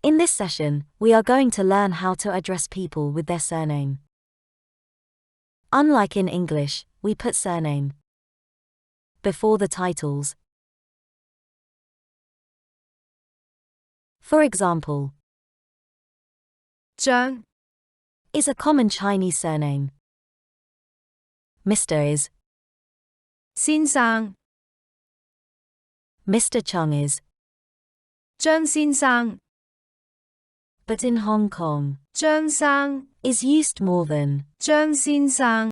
In this session, we are going to learn how to address people with their surname. Unlike in English, we put surname before the titles. For example, 張 is a common Chinese surname. Mr. is, 先生 Mr. Chung is, 張先生 but in Hong Kong, 張生 is used more than. 張先生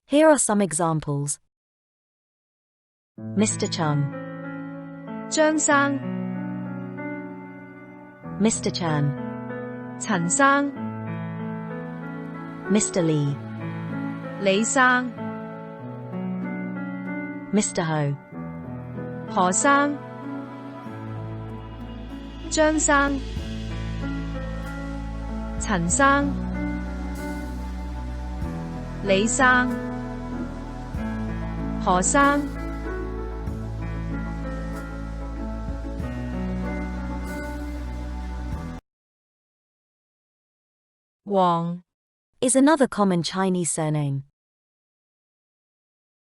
Here are some examples. Mr. Chung, 張生 Mr. Chan, 陳生 Mr. Lee, 李生 Mr. Ho, 何生張生陳生李生何生 Wong is another common Chinese surname.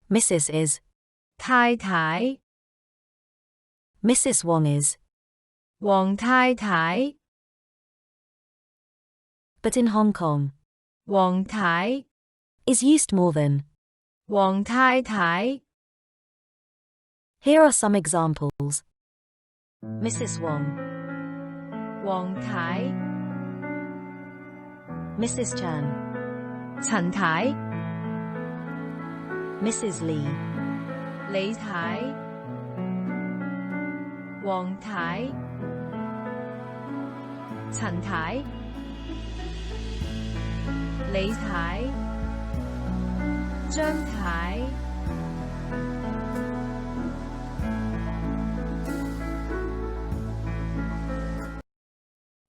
Mrs. is, 太太 Mrs. Wong is, 黃太太 but in Hong Kong, 黃太 is used more than. 黃太太 Here are some examples. Mrs. Wong, 黃太 Mrs. Chan, 陳太 Mrs. Lee, 李太黃太陳太李太張太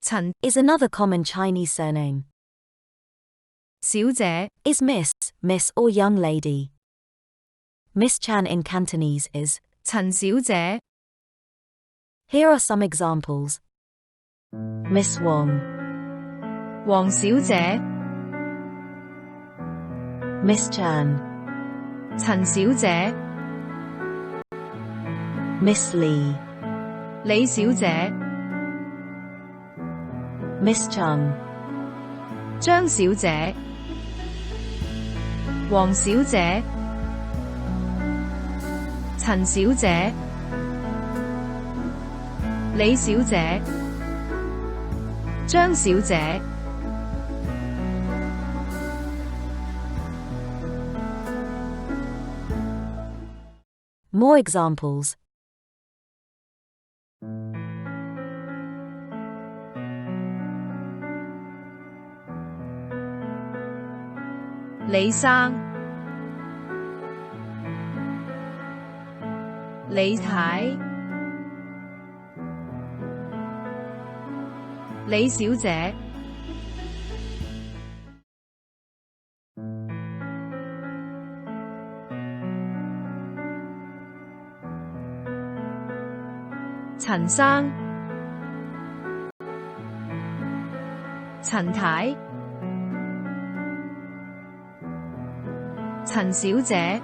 陳 is another common Chinese surname. 小姐 Is Miss or young lady. Miss Chan in Cantonese is. 陳小姐 Here are some examples. Miss Wong, 黃小姐 Miss Chan, 陳小姐 Miss Lee, 李小姐 Miss Chung, 張小姐黃小姐陳小姐李小姐張小姐 More examples.李生李太李小姐陳生陳太陳小姐